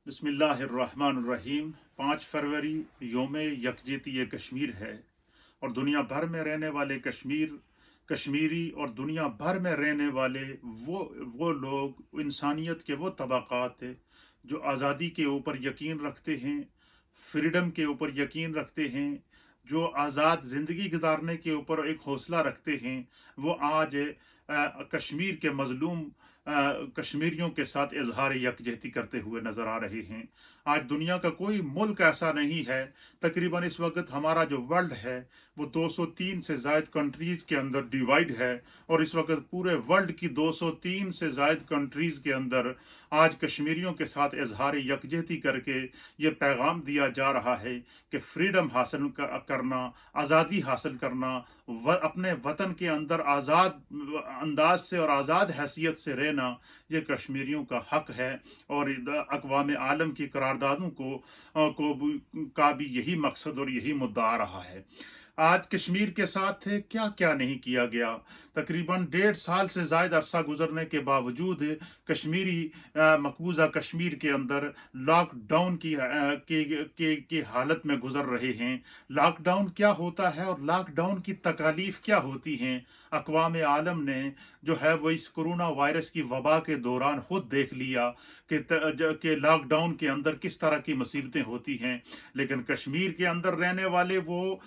बिस्मिल्लाहिर्रहमानिर्रहीम। 5 फरवरी योम यकजहती कश्मीर है और दुनिया भर में रहने वाले कश्मीरी और दुनिया भर में रहने वाले वो लोग, इंसानियत के वो तबक़ात जो आज़ादी के ऊपर यकीन रखते हैं, फ्रीडम के ऊपर यकीन रखते हैं, जो आज़ाद ज़िंदगी गुजारने के ऊपर एक हौसला रखते हैं, वो आज कश्मीर के मज़लूम कश्मीरियों के साथ इजहार यकजहती करते हुए नज़र आ रहे हैं। आज दुनिया का कोई मुल्क ऐसा नहीं है, तकरीबन इस वक्त हमारा जो वर्ल्ड है वो 203 से ज़ायद कंट्रीज़ के अंदर डिवाइड है, और इस वक्त पूरे वर्ल्ड की 203 से ज़ायद कंट्रीज़ के अंदर आज कश्मीरियों के साथ इजहार यकजहती करके ये पैगाम दिया जा रहा है कि फ्रीडम हासिल करना, आज़ादी हासिल करना, अपने वतन के अंदर आज़ाद अंदाज से और आज़ाद हैसियत से रहना, ये कश्मीरियों का हक है। और अक़वाम आलम की करारदादों का भी यही मकसद और यही मुद्दा रहा है। आज कश्मीर के साथ क्या क्या नहीं किया गया। तकरीबन 1.5 साल से ज़ायद अरसा गुजरने के बावजूद मकबूजा कश्मीर के अंदर लॉकडाउन की हालत में गुजर रहे हैं। लॉकडाउन क्या होता है और लॉकडाउन की तकालीफ क्या होती हैं, अक़वाम आलम ने जो है वो इस कोरोना वायरस की वबा के दौरान खुद देख लिया कि लॉकडाउन के अंदर किस तरह की मुसीबतें होती हैं। लेकिन कश्मीर के अंदर रहने वाले वो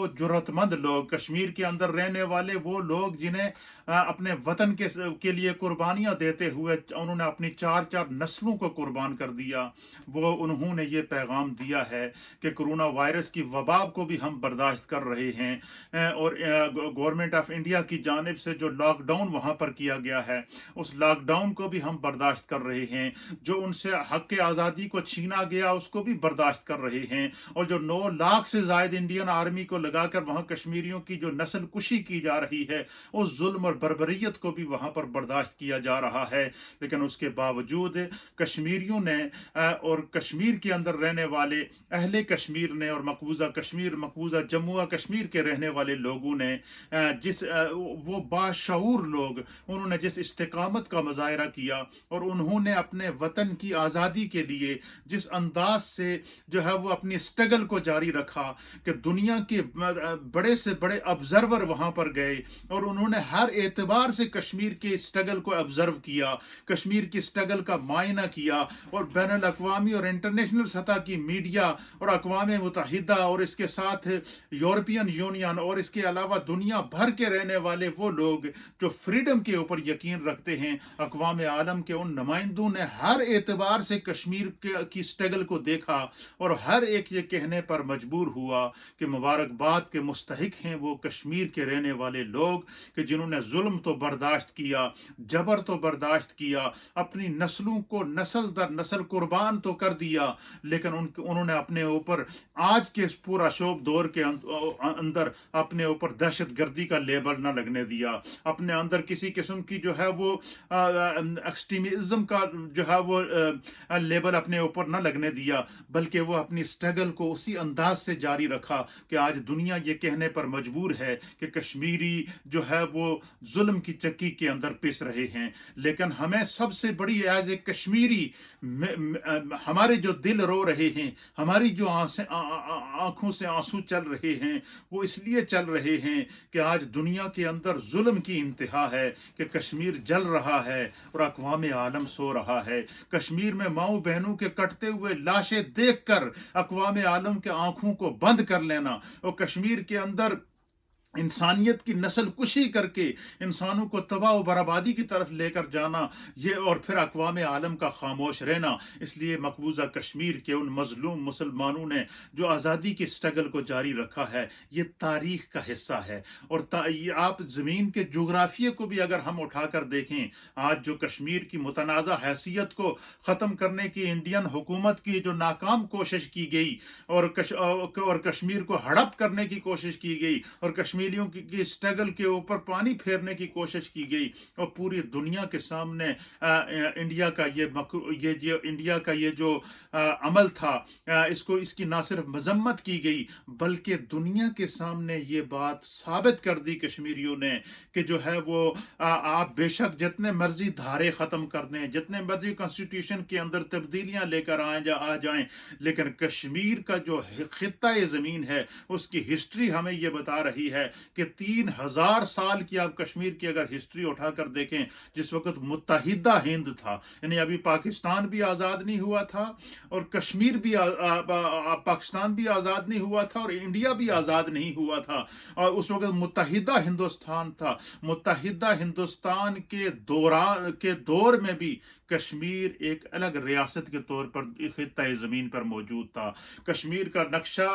जुर्रतमंद लोग, कश्मीर के अंदर रहने वाले वो लोग जिन्हें अपने वतन के लिए कुर्बानियां देते हुए उन्होंने अपनी 4 नस्लों को कुर्बान कर दिया, उन्होंने ये पैगाम दिया है कि कोरोना वायरस की वबा को भी हम बर्दाश्त कर रहे हैं। और गवर्नमेंट ऑफ इंडिया की जानिब से जो लॉकडाउन वहाँ पर किया गया है, उस लॉकडाउन को भी हम बर्दाश्त कर रहे हैं। जो उनसे हक के आज़ादी को छीना गया उसको भी बर्दाश्त कर रहे हैं। और जो 9 लाख से ज़ायद इंडियन आर्मी को लगाकर वहाँ कश्मीरियों की जो नस्ल कुशी की जा रही है, उस जुल्म और बर्बरियत को भी वहाँ पर बर्दाश्त किया जा रहा है। लेकिन उसके बावजूद कश्मीरियों ने और कश्मीर के अंदर रहने वाले अहले कश्मीर ने और मकबूजा जम्मू व कश्मीर के रहने वाले लोगों ने वो बाशऊर लोग, उन्होंने जिस इस्तिकामत का मुजाहरा किया और उन्होंने अपने वतन की आज़ादी के लिए जिस अंदाज से जो है वो अपनी स्ट्रगल को जारी रखा कि दुनिया के बड़े से बड़े ऑब्जर्वर वहाँ पर गए और उन्होंने हर एतबार से कश्मीर के स्ट्रगल को ऑब्जर्व किया, कश्मीर की स्ट्रगल का मायना किया। और बैनुल अक़वामी और इंटरनेशनल सतह की मीडिया और अक़वाम मुत्तहिदा और इसके साथ यूरोपियन यूनियन और इसके अलावा दुनिया भर के रहने वाले वो लोग जो फ्रीडम के ऊपर यकीन रखते हैं, अक़वाम आलम के उन नुमाइंदों ने हर एतबार से कश्मीर की स्ट्रगल को देखा और हर एक ये कहने पर मजबूर हुआ कि मुबारकबाद के मुस्तहिक हैं वो कश्मीर के रहने वाले लोग कि जिन्होंने जुल्म तो बर्दाश्त किया, जबर तो बर्दाश्त किया, अपनी नस्लों को नस्ल दर नस्ल कुर्बान तो कर दिया, लेकिन उन्होंने अपने ऊपर आज के इस पूरा शोभ दौर के अंदर अपने ऊपर दहशत गर्दी का लेबल न लगने दिया, अपने अंदर किसी किस्म की जो है वो एक्सट्रीमिज्म का जो है वो लेबल अपने ऊपर न लगने दिया, बल्कि वो अपनी स्ट्रगल को उसी अंदाज से जारी रखा कि आज दुनिया ये कहने पर मजबूर है कि कश्मीरी जो है वो जुल्म की चक्की के अंदर पिस रहे हैं। लेकिन हमें सबसे बड़ी एज ए कश्मीरी हमारे जो दिल रो रहे हैं, हमारी जो आंखों से आंसू चल रहे हैं, वो इसलिए चल रहे हैं कि आज दुनिया के अंदर जुल्म की इंतहा है कि कश्मीर जल रहा है और अक़वाम आलम सो रहा है। कश्मीर में माओ बहनों के कटते हुए लाशें देखकर अक़वाम आलम के आंखों को बंद कर लेना और कश्मीर के अंदर इंसानियत की नस्ल कुशी करके इंसानों को तबाह व बर्बादी की तरफ लेकर जाना, ये और फिर अक़वाम आलम का खामोश रहना। इसलिए मकबूजा कश्मीर के उन मजलूम मुसलमानों ने जो आज़ादी की स्ट्रगल को जारी रखा है, ये तारीख का हिस्सा है। और आप ज़मीन के जोग्राफिया को भी अगर हम उठाकर देखें, आज जो कश्मीर की मुतनाज़ा हैसियत को ख़त्म करने की इंडियन हुकूमत की जो नाकाम कोशिश की गई और कश्मीर को हड़प करने की कोशिश की गई और कश्मीर कश्मीरियों की स्ट्रगल के ऊपर पानी फेरने की कोशिश की गई और पूरी दुनिया के सामने इंडिया का ये इंडिया का ये जो अमल था, इसकी ना सिर्फ मजम्मत की गई बल्कि दुनिया के सामने ये बात साबित कर दी कश्मीरियों ने कि जो है वो आप बेशक जितने मर्जी धारे ख़त्म कर दें, जितने मर्जी कॉन्स्टिट्यूशन के अंदर तब्दीलियां लेकर आ जाएं, लेकिन कश्मीर का जो खित्ता ज़मीन है उसकी हिस्ट्री हमें ये बता रही है कि 3000 साल की आप कश्मीर की अगर हिस्ट्री उठाकर देखें, जिस वक्त मुत्तहिदा हिंद था, यानी अभी पाकिस्तान भी आज़ाद नहीं हुआ था और कश्मीर भी पाकिस्तान भी आज़ाद नहीं हुआ था और इंडिया भी आज़ाद नहीं हुआ था, और उस वक्त मुत्तहिदा हिंदुस्तान था। मुत्तहिदा हिंदुस्तान के दौर में भी कश्मीर एक अलग रियासत के तौर पर खित्ता ज़मीन पर मौजूद था। कश्मीर का नक्शा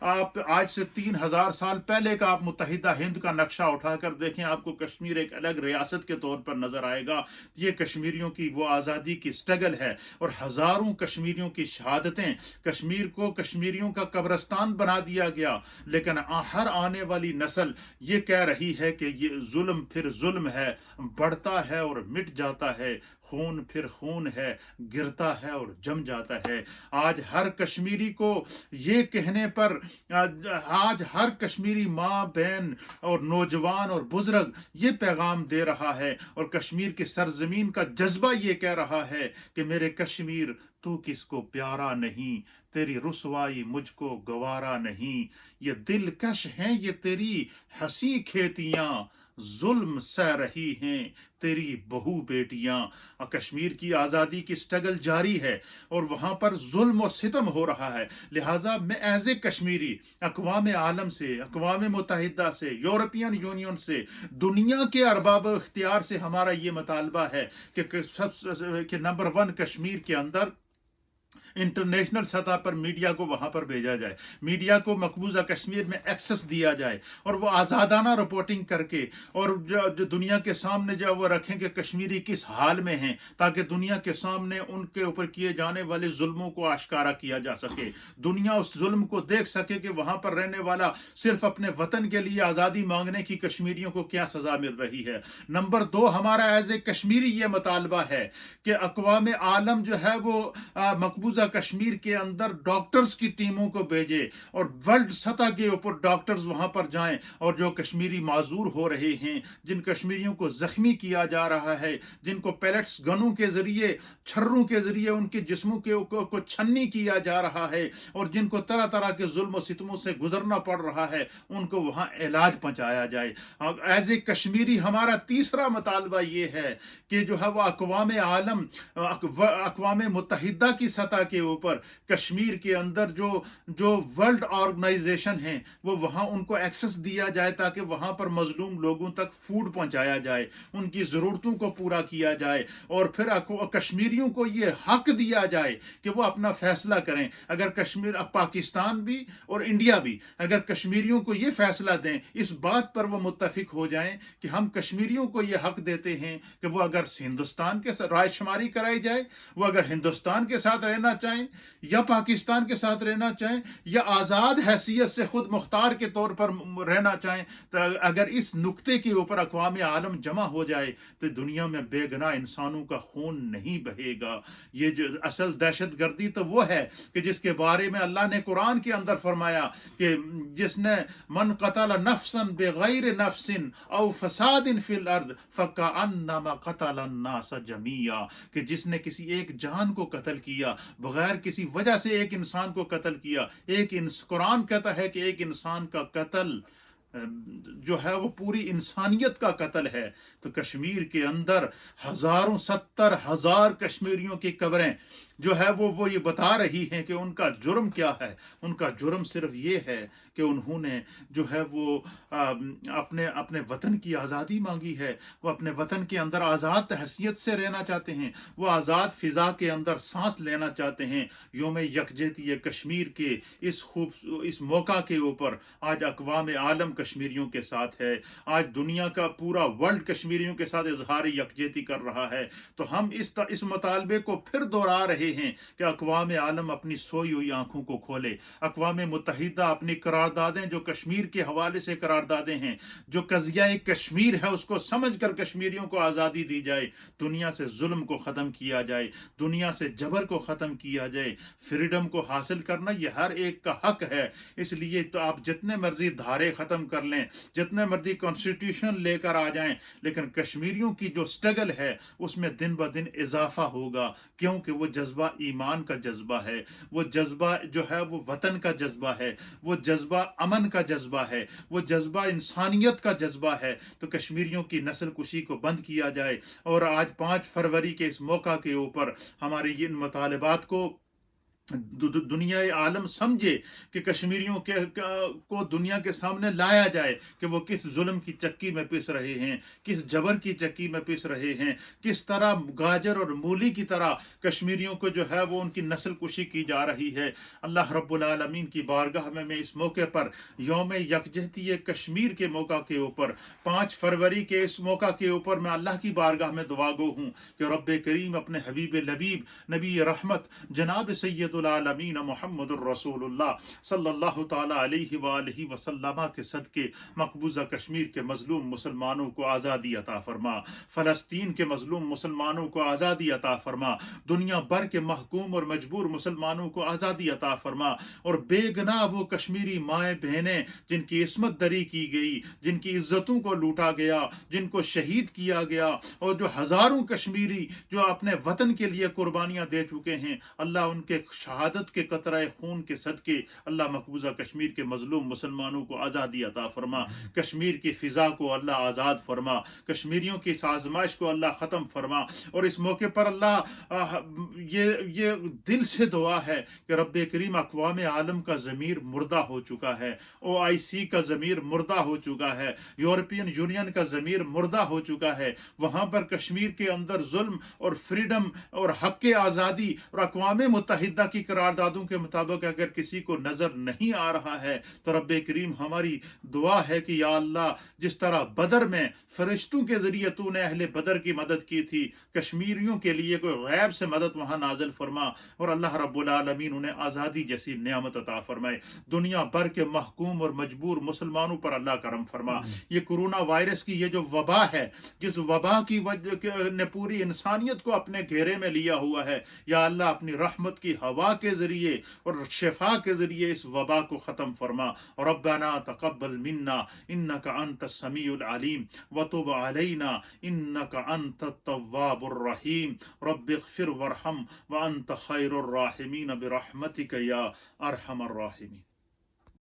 आप आज से 3000 साल पहले का आप मुत्तहिदा हिंद का नक्शा उठाकर देखें, आपको कश्मीर एक अलग रियासत के तौर पर नजर आएगा। ये कश्मीरियों की वो आज़ादी की स्ट्रगल है और हज़ारों कश्मीरियों की शहादतें। कश्मीर को कश्मीरियों का कब्रिस्तान बना दिया गया, लेकिन हर आने वाली नस्ल ये कह रही है कि ये जुल्म फिर जुल्म है, बढ़ता है और मिट जाता है, खून फिर खून है, गिरता है और जम जाता है। आज हर कश्मीरी को ये कहने पर, आज हर कश्मीरी माँ बहन और नौजवान और बुजुर्ग ये पैगाम दे रहा है और कश्मीर की सरजमीन का जज्बा ये कह रहा है कि मेरे कश्मीर तू किसको प्यारा नहीं, तेरी रुसवाई मुझको गवारा नहीं, ये दिलकश हैं ये तेरी हंसी खेतियाँ, जुल्म सह रही हैं तेरी बहू बेटियां। कश्मीर की आज़ादी की स्ट्रगल जारी है और वहाँ पर जुल्म और सितम हो रहा है। लिहाजा मैं एज ए कश्मीरी अक़वाम आलम से, अक़वाम मुत्तहिदा से, यूरोपियन यूनियन से, दुनिया के अरबाब इख्तियार से हमारा ये मुतालबा है कि नंबर 1 कश्मीर के अंदर इंटरनेशनल सतह पर मीडिया को वहाँ पर भेजा जाए, मीडिया को मकबूजा कश्मीर में एक्सेस दिया जाए और वो आज़ादाना रिपोर्टिंग करके और जो दुनिया के सामने जो वो रखें कि कश्मीरी किस हाल में हैं, ताकि दुनिया के सामने उनके ऊपर किए जाने वाले जुल्मों को आश्कारा किया जा सके, दुनिया उस जुल्म को देख सके कि वहाँ पर रहने वाला सिर्फ अपने वतन के लिए आज़ादी मांगने की कश्मीरियों को क्या सज़ा मिल रही है। नंबर 2, हमारा एज ए कश्मीरी ये मुतालबा है कि अक़वाम आलम जो है वो मकबूजा कश्मीर के अंदर डॉक्टर्स की टीमों को भेजे और वर्ल्ड सतह के ऊपर डॉक्टर्स वहां पर जाएं और जो कश्मीरी माजूर हो रहे हैं, जिन कश्मीरियों को जख्मी किया जा रहा है, जिनको पैलेट्स गनों के जरिए, छर्रों के जरिए उनके जिस्मों को छन्नी किया जा रहा है और जिनको तरह तरह के जुल्म सितमों से गुजरना पड़ रहा है, उनको वहां इलाज पहुंचाया जाए। एज ए कश्मीरी हमारा तीसरा मुतालबा ये है कि जो है वो अक़वाम आलम, अक़वाम मुत्तहिदा की सतह के ऊपर कश्मीर के अंदर जो वर्ल्ड ऑर्गेनाइजेशन हैं वो वहाँ उनको एक्सेस दिया जाए ताकि वहाँ पर मजलूम लोगों तक फूड पहुँचाया जाए, उनकी ज़रूरतों को पूरा किया जाए और फिर कश्मीरियों को ये हक दिया जाए कि वो अपना फैसला करें। अगर कश्मीर, पाकिस्तान भी और इंडिया भी अगर कश्मीरियों को ये फैसला दें, इस बात पर वो मुत्तफिक हो जाएं कि हम कश्मीरियों को ये हक देते हैं कि वो अगर हिंदुस्तान के साथ रायशुमारी कराई जाए, वो अगर हिंदुस्तान के साथ रहना चाहें या पाकिस्तान के साथ रहना चाहें या आज़ाद हैसियत से खुद मुख्तार के तौर पर रहना चाहें, तो अगर इस नुक्ते के ऊपर अक़वाम आलम जमा हो जाए तो दुनिया में बेगुनाह इंसानों का खून नहीं बहेगा। ये जो असल दहशत गर्दी तो वो है कि जिसके बारे में अल्लाह ने कुरान के अंदर फरमाया कि जिसने मन क़तल नफ्सन बेगैर नफ्सिन औ फसादिन फिल अर्द फकअन्नमा क़तल अन्नास जमीआ, कि जिसने किसी एक जान को कत्ल किया, बगैर किसी वजह से एक इंसान को कत्ल किया, कुरान कहता है कि एक इंसान का कत्ल जो है वो पूरी इंसानियत का कत्ल है। तो कश्मीर के अंदर 70,000 कश्मीरियों की कब्रें जो है वो ये बता रही हैं कि उनका जुर्म क्या है। उनका जुर्म सिर्फ ये है कि उन्होंने जो है वो अपने वतन की आज़ादी मांगी है, वो अपने वतन के अंदर आज़ाद हैसियत से रहना चाहते हैं, वो आज़ाद फ़िज़ा के अंदर सांस लेना चाहते हैं। यौम यकजहती कश्मीर के इस मौका के ऊपर आज अक़वाम आलम कश्मीरियों के साथ है, आज दुनिया का पूरा वर्ल्ड कश्मीरियों के साथ इजहार यकजहती कर रहा है। तो हम इस मुतालबे को फिर दोहरा रहे ہیں کہ اقوام عالم اپنی سوئی ہوئی آنکھوں کو کھولے. اقوام متحدہ اپنی قراردادیں جو کشمیر کے حوالے سے قراردادیں ہیں، جو قضیہ کشمیر ہے، اس کو سمجھ کر کشمیریوں کو آزادی دی جائے. دنیا سے ظلم کو ختم کیا جائے، دنیا سے جبر کو ختم کیا جائے. فریڈم کو حاصل کرنا یہ ہر ایک کا حق ہے. اس لیے تو آپ جتنے مرضی دھارے ختم کر لیں، جتنے مرضی کانسٹیٹیوشن لے کر آ جائیں، لیکن کشمیریوں کی جو سٹرگل ہے اس میں دن بہ دن اضافہ ہوگا، کیونکہ وہ جذبہ ایمان کا جذبہ ہے، وہ جذبہ جو ہے وہ وطن کا جذبہ ہے، وہ جذبہ امن کا جذبہ ہے، وہ جذبہ انسانیت کا جذبہ ہے. تو کشمیریوں کی نسل کشی کو بند کیا جائے. اور آج 5 فروری کے اس موقع کے اوپر ہمارے ان مطالبات کو دنیا عالم سمجھے کہ کشمیریوں کو دنیا کے سامنے لایا جائے کہ وہ کس ظلم کی چکی میں پس رہے ہیں، کس جبر کی چکی میں پس رہے ہیں، کس طرح گاجر اور مولی کی طرح کشمیریوں کو جو ہے وہ ان کی نسل کشی کی جا رہی ہے. اللہ رب العالمین کی بارگاہ میں اس موقع پر یوم یکجہتی کشمیر کے موقع کے اوپر 5 فروری کے اس موقع کے اوپر میں اللہ کی بارگاہ میں دعا گو ہوں کہ رب کریم اپنے حبیب لبیب نبی رحمت جناب سید العالمین محمد الرسول اللہ صلی اللہ تعالی علیہ وآلہ وسلم کے صدقے مقبوضہ کشمیر کے مظلوم مسلمانوں کو آزادی عطا فرما، فلسطین کے مظلوم مسلمانوں کو آزادی عطا فرما، دنیا بھر کے محکوم اور مجبور مسلمانوں کو آزادی عطا فرما. اور بے گناہ وہ کشمیری مائیں بہنیں جن کی عصمت دری کی گئی، جن کی عزتوں کو لوٹا گیا، جن کو شہید کیا گیا، اور جو ہزاروں کشمیری جو اپنے وطن کے لیے قربانیاں دے چکے ہیں، اللہ ان کے شہادت کے قطرہ خون کے صدقے اللہ مقبوضہ کشمیر کے مظلوم مسلمانوں کو آزادی عطا فرما. کشمیر کی فضا کو اللہ آزاد فرما، کشمیریوں کی اس آزمائش کو اللہ ختم فرما. اور اس موقع پر اللہ یہ دل سے دعا ہے کہ رب کریم اقوام عالم کا ضمیر مردہ ہو چکا ہے، OIC کا ضمیر مردہ ہو چکا ہے، یورپین یونین کا ضمیر مردہ ہو چکا ہے. وہاں پر کشمیر کے اندر ظلم اور فریڈم اور حق آزادی اور اقوام متحدہ کی قراردادوں کے مطابق اگر کسی کو نظر نہیں آ رہا ہے تو رب کریم ہماری دعا ہے کہ یا اللہ جس طرح بدر میں فرشتوں کے ذریعے تو نے اہل بدر کی مدد کی تھی، کشمیریوں کے لیے کوئی غیب سے مدد وہاں نازل فرما اور اللہ رب العالمین انہیں آزادی جیسی نعمت عطا فرمائے. دنیا بھر کے محکوم اور مجبور مسلمانوں پر اللہ کرم فرما. یہ کرونا وائرس کی یہ جو وبا ہے، جس وبا کی وجہ نے پوری انسانیت کو اپنے گھیرے میں لیا ہوا ہے، یا اللہ اپنی رحمت کی ہوا کے ذریعے اور شفا کے ذریعے اس وبا کو ختم فرما. ربنا تقبل منا انك انت السميع العليم وتب علينا انك انت التواب الرحيم. رب اغفر وارحم وانت خير الراحمين برحمتك يا ارحم الراحمين.